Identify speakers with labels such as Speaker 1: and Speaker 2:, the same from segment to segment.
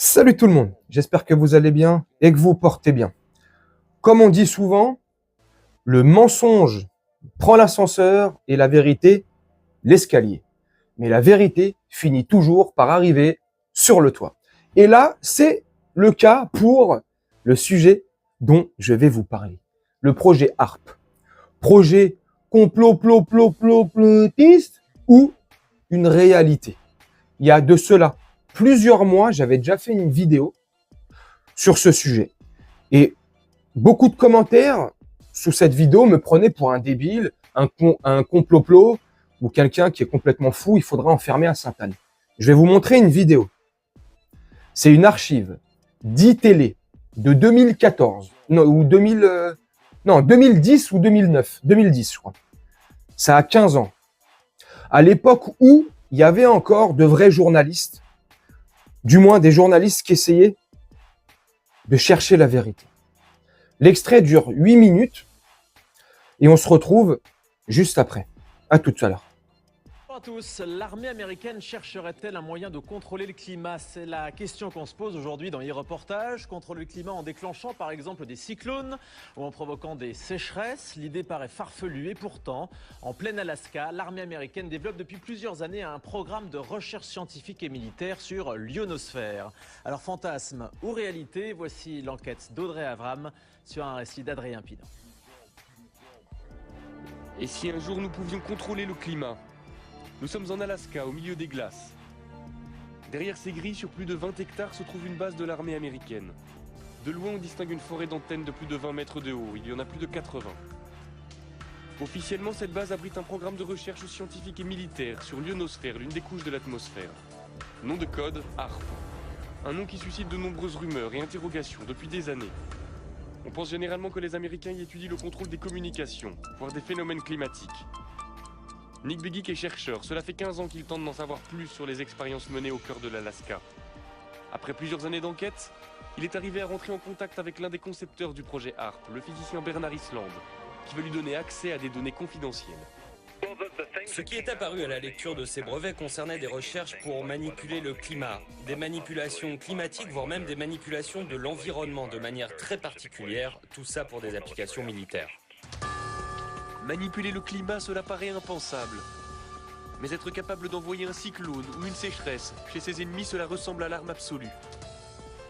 Speaker 1: Salut tout le monde, j'espère que vous allez bien et que vous portez bien. Comme on dit souvent, le mensonge prend l'ascenseur et la vérité l'escalier. Mais la vérité finit toujours par arriver sur le toit. Et là, c'est le cas pour le sujet dont je vais vous parler. Le projet HARP. Projet complotiste ou une réalité. Il y a de cela plusieurs mois, j'avais déjà fait une vidéo sur ce sujet. Et beaucoup de commentaires sous cette vidéo me prenaient pour un débile, un complot ou quelqu'un qui est complètement fou, il faudra enfermer à Sainte-Anne. Je vais vous montrer une vidéo. C'est une archive d'ITélé de 2014, non, ou 2010 ou 2009, 2010 je crois. Ça a 15 ans. À l'époque où il y avait encore de vrais journalistes, du moins des journalistes qui essayaient de chercher la vérité. L'extrait dure 8 minutes et on se retrouve juste après. À tout à l'heure.
Speaker 2: Bonjour à tous. L'armée américaine chercherait-elle un moyen de contrôler le climat? C'est la question qu'on se pose aujourd'hui dans e-reportage. Contrôler le climat en déclenchant par exemple des cyclones ou en provoquant des sécheresses. L'idée paraît farfelue et pourtant, en plein Alaska, l'armée américaine développe depuis plusieurs années un programme de recherche scientifique et militaire sur l'ionosphère. Alors fantasme ou réalité, voici l'enquête d'Audrey Avram sur un récit d'Adrien Pinon.
Speaker 3: Et si un jour nous pouvions contrôler le climat? Nous sommes en Alaska, au milieu des glaces. Derrière ces grilles, sur plus de 20 hectares, se trouve une base de l'armée américaine. De loin, on distingue une forêt d'antennes de plus de 20 mètres de haut. Il y en a plus de 80. Officiellement, cette base abrite un programme de recherche scientifique et militaire sur l'ionosphère, l'une des couches de l'atmosphère. Nom de code, HARP. Un nom qui suscite de nombreuses rumeurs et interrogations depuis des années. On pense généralement que les Américains y étudient le contrôle des communications, voire des phénomènes climatiques. Nick Begich est chercheur, cela fait 15 ans qu'il tente d'en savoir plus sur les expériences menées au cœur de l'Alaska. Après plusieurs années d'enquête, il est arrivé à rentrer en contact avec l'un des concepteurs du projet HARP, le physicien Bernard Island, qui veut lui donner accès à des données confidentielles.
Speaker 4: Ce qui est apparu à la lecture de ces brevets concernait des recherches pour manipuler le climat, des manipulations climatiques, voire même des manipulations de l'environnement de manière très particulière, tout ça pour des applications militaires.
Speaker 3: Manipuler le climat, cela paraît impensable. Mais être capable d'envoyer un cyclone ou une sécheresse chez ses ennemis, cela ressemble à l'arme absolue.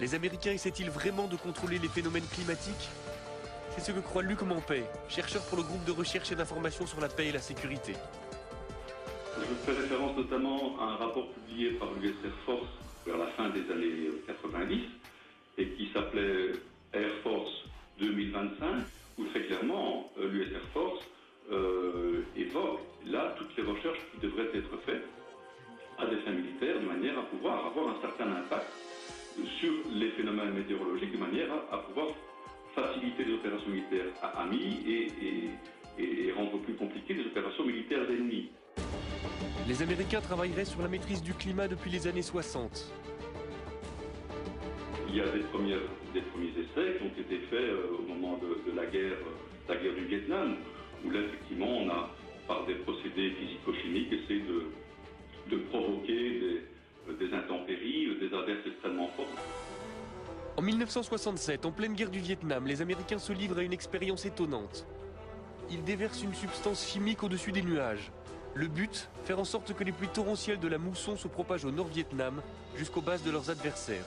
Speaker 3: Les Américains essaient-ils vraiment de contrôler les phénomènes climatiques? C'est ce que croit Luc Mampey, chercheur pour le groupe de recherche et d'information sur la paix et la sécurité.
Speaker 5: Je fais référence notamment à un rapport publié par l'US Air Force vers la fin des années 90 et qui s'appelait Air Force 2025, où très clairement l'US Air Force évoque là toutes les recherches qui devraient être faites à des fins militaires de manière à pouvoir avoir un certain impact sur les phénomènes météorologiques, de manière à pouvoir faciliter les opérations militaires amies et rendre plus compliquées les opérations militaires ennemies.
Speaker 3: Les Américains travailleraient sur la maîtrise du climat depuis les années 60.
Speaker 5: Il y a des premiers essais qui ont été faits au moment de la guerre du Vietnam, où là, effectivement, on a, par des procédés physico-chimiques, essayé de provoquer des intempéries, des averses extrêmement fortes.
Speaker 3: En 1967, en pleine guerre du Vietnam, les Américains se livrent à une expérience étonnante. Ils déversent une substance chimique au-dessus des nuages. Le but, faire en sorte que les pluies torrentielles de la mousson se propagent au Nord-Vietnam jusqu'aux bases de leurs adversaires.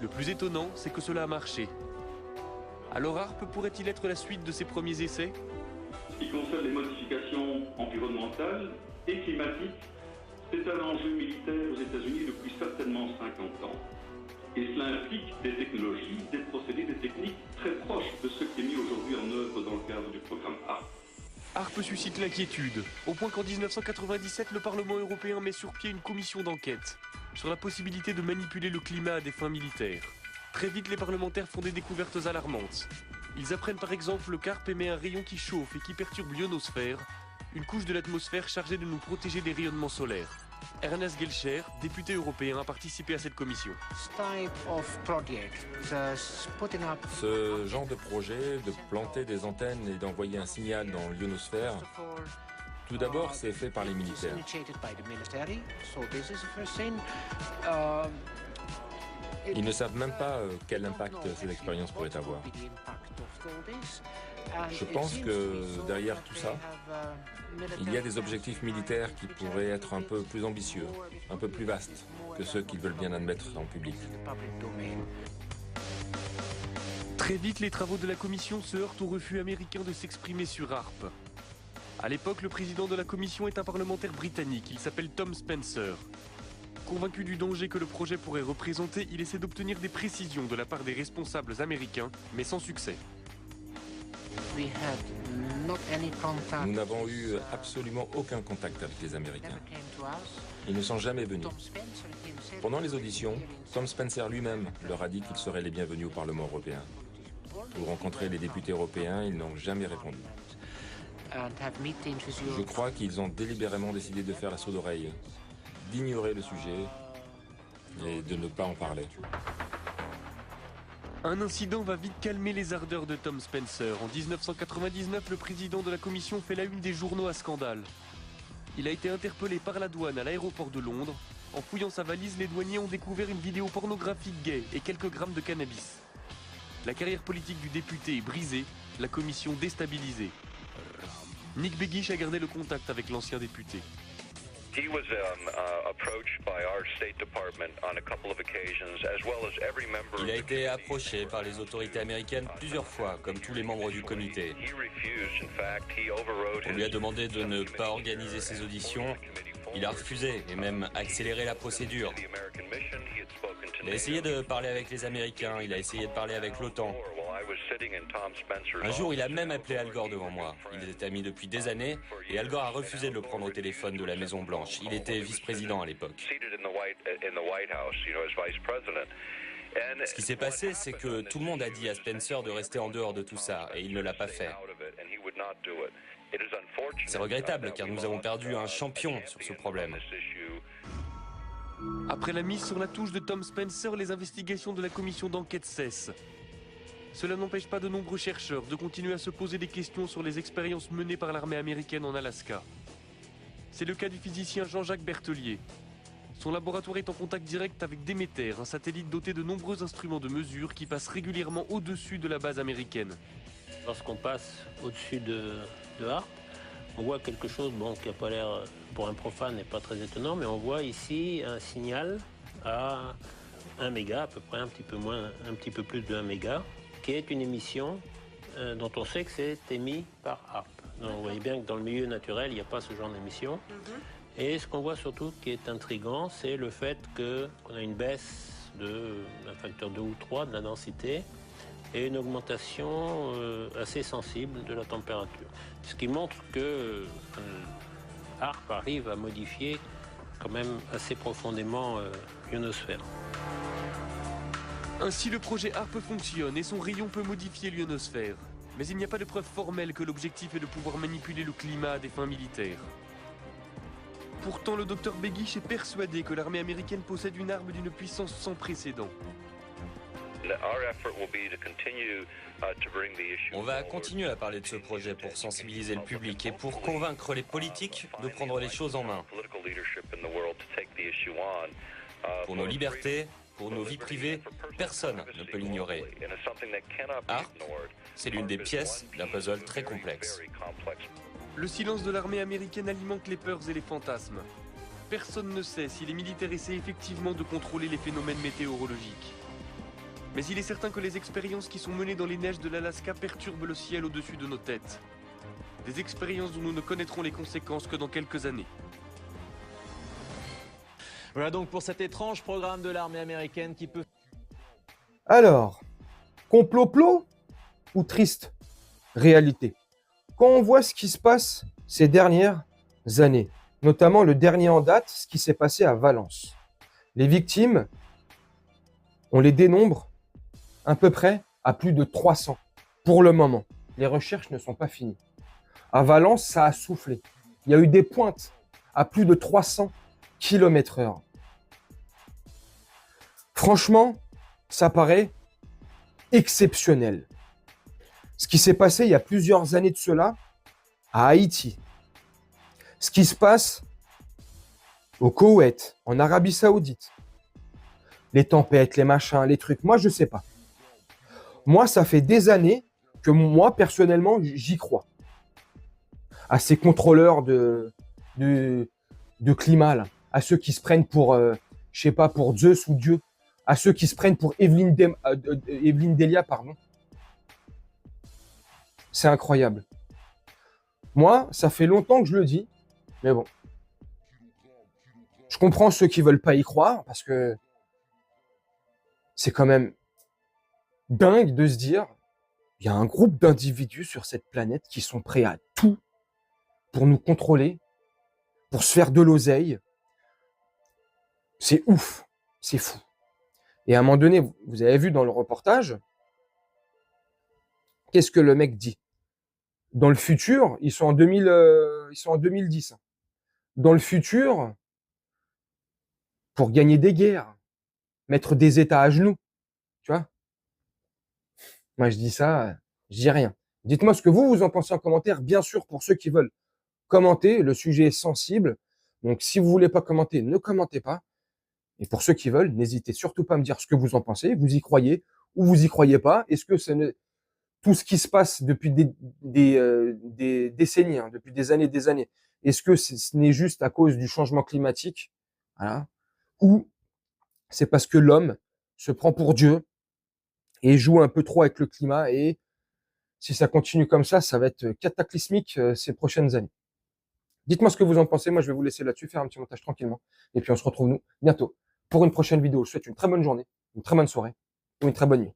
Speaker 3: Le plus étonnant, c'est que cela a marché. Alors HARP pourrait-il être la suite de ces premiers essais?
Speaker 5: Ce qui concerne les modifications environnementales et climatiques, c'est un enjeu militaire aux États-Unis depuis certainement 50 ans. Et cela implique des technologies, des procédés, des techniques très proches de ce qui est mis aujourd'hui en œuvre dans le cadre du programme HARP.
Speaker 3: HARP suscite l'inquiétude, au point qu'en 1997, le Parlement européen met sur pied une commission d'enquête sur la possibilité de manipuler le climat à des fins militaires. Très vite, les parlementaires font des découvertes alarmantes. Ils apprennent par exemple que HARP émet un rayon qui chauffe et qui perturbe l'ionosphère, une couche de l'atmosphère chargée de nous protéger des rayonnements solaires. Ernest Gelcher, député européen, a participé à cette commission.
Speaker 6: Ce genre de projet, de planter des antennes et d'envoyer un signal dans l'ionosphère, tout d'abord, c'est fait par les militaires. Ils ne savent même pas quel impact ces expériences pourraient avoir. Je pense que derrière tout ça, il y a des objectifs militaires qui pourraient être un peu plus ambitieux, un peu plus vastes que ceux qu'ils veulent bien admettre en public.
Speaker 3: Très vite, les travaux de la commission se heurtent au refus américain de s'exprimer sur HAARP. À l'époque, le président de la commission est un parlementaire britannique, il s'appelle Tom Spencer. Convaincu du danger que le projet pourrait représenter, il essaie d'obtenir des précisions de la part des responsables américains, mais sans succès.
Speaker 6: Nous n'avons eu absolument aucun contact avec les Américains. Ils ne sont jamais venus. Pendant les auditions, Tom Spencer lui-même leur a dit qu'ils seraient les bienvenus au Parlement européen. Pour rencontrer les députés européens, ils n'ont jamais répondu. Je crois qu'ils ont délibérément décidé de faire la sourde oreille, d'ignorer le sujet et de ne pas en parler.
Speaker 3: Un incident va vite calmer les ardeurs de Tom Spencer. En 1999, le président de la commission fait la une des journaux à scandale. Il a été interpellé par la douane à l'aéroport de Londres. En fouillant sa valise, les douaniers ont découvert une vidéo pornographique gay et quelques grammes de cannabis. La carrière politique du député est brisée, la commission déstabilisée. Nick Begich a gardé le contact avec l'ancien député.
Speaker 7: He was approached by our State Department on a couple of occasions, as well as every member.
Speaker 4: Il a été approché par les autorités américaines plusieurs fois, comme tous les membres du comité.
Speaker 7: He refused. In fact, he overrode
Speaker 4: On lui a demandé de ne pas organiser ses auditions. Il a refusé et même accéléré la procédure. Il a essayé de parler avec les Américains, il a essayé de parler avec l'OTAN. Un jour, il a même appelé Al Gore devant moi. Ils étaient amis depuis des années et Al Gore a refusé de le prendre au téléphone de la Maison Blanche. Il était vice-président à l'époque. Ce qui s'est passé, c'est que tout le monde a dit à Spencer de rester en dehors de tout ça et il ne l'a pas fait. C'est regrettable car nous avons perdu un champion sur ce problème.
Speaker 3: Après la mise sur la touche de Tom Spencer, les investigations de la commission d'enquête cessent. Cela n'empêche pas de nombreux chercheurs de continuer à se poser des questions sur les expériences menées par l'armée américaine en Alaska. C'est le cas du physicien Jean-Jacques Berthelier. Son laboratoire est en contact direct avec Demeter, un satellite doté de nombreux instruments de mesure qui passe régulièrement au-dessus de la base américaine.
Speaker 8: Lorsqu'on passe au-dessus de HAARP, on voit quelque chose qui n'a pas l'air, pour un profane, n'est pas très étonnant, mais on voit ici un signal à 1 méga, à peu près un petit peu plus de 1 méga, qui est une émission dont on sait que c'est émis par HAARP. Donc vous voyez bien que dans le milieu naturel, il n'y a pas ce genre d'émission. Et ce qu'on voit surtout qui est intriguant, c'est le fait qu'on a une baisse d'un facteur 2 ou 3 de la densité et une augmentation assez sensible de la température. Ce qui montre que HAARP arrive à modifier quand même assez profondément l'ionosphère.
Speaker 3: Ainsi, le projet HAARP fonctionne et son rayon peut modifier l'ionosphère. Mais il n'y a pas de preuve formelle que l'objectif est de pouvoir manipuler le climat à des fins militaires. Pourtant, le docteur Begich est persuadé que l'armée américaine possède une arme d'une puissance sans précédent.
Speaker 4: On va continuer à parler de ce projet pour sensibiliser le public et pour convaincre les politiques de prendre les choses en main. Pour nos libertés, pour nos vies privées, personne ne peut l'ignorer. HAARP, c'est l'une des pièces d'un puzzle très complexe.
Speaker 3: Le silence de l'armée américaine alimente les peurs et les fantasmes. Personne ne sait si les militaires essaient effectivement de contrôler les phénomènes météorologiques. Mais il est certain que les expériences qui sont menées dans les neiges de l'Alaska perturbent le ciel au-dessus de nos têtes. Des expériences dont nous ne connaîtrons les conséquences que dans quelques années.
Speaker 2: Voilà donc pour cet étrange programme de l'armée américaine qui peut...
Speaker 1: Alors, complot-plot ou triste réalité? Quand on voit ce qui se passe ces dernières années, notamment le dernier en date, ce qui s'est passé à Valence. Les victimes, on les dénombre à peu près à plus de 300 pour le moment. Les recherches ne sont pas finies. À Valence, ça a soufflé. Il y a eu des pointes à plus de 300 km/h. Franchement, ça paraît exceptionnel. Ce qui s'est passé il y a plusieurs années de cela à Haïti. Ce qui se passe au Koweït, en Arabie Saoudite. les tempêtes, les machins, les trucs. Moi, je sais pas. Moi, ça fait des années que moi, personnellement, j'y crois. À ces contrôleurs de climat, là. À ceux qui se prennent pour, je sais pas, pour Zeus ou Dieu. À ceux qui se prennent pour Evelyne Delia, pardon. C'est incroyable. Moi, ça fait longtemps que je le dis, mais bon. Je comprends ceux qui veulent pas y croire, parce que c'est quand même dingue de se dire, il y a un groupe d'individus sur cette planète qui sont prêts à tout pour nous contrôler, pour se faire de l'oseille. C'est ouf, c'est fou. Et à un moment donné, vous avez vu dans le reportage, qu'est-ce que le mec dit? Dans le futur, ils sont en 2010. Dans le futur, pour gagner des guerres, mettre des États à genoux, tu vois? Moi, je dis ça, je dis rien. Dites-moi ce que vous en pensez en commentaire. Bien sûr, pour ceux qui veulent commenter, le sujet est sensible. Donc, si vous voulez pas commenter, ne commentez pas. Et pour ceux qui veulent, n'hésitez surtout pas à me dire ce que vous en pensez. Vous y croyez ou vous y croyez pas? Est-ce que tout ce qui se passe depuis des décennies, hein, depuis des années, est-ce que ce n'est juste à cause du changement climatique, voilà, ou c'est parce que l'homme se prend pour Dieu et joue un peu trop avec le climat, et si ça continue comme ça va être cataclysmique ces prochaines années. Dites-moi ce que vous en pensez. Moi, je vais vous laisser là-dessus, faire un petit montage tranquillement. Et puis, on se retrouve, nous, bientôt pour une prochaine vidéo. Je vous souhaite une très bonne journée, une très bonne soirée ou une très bonne nuit.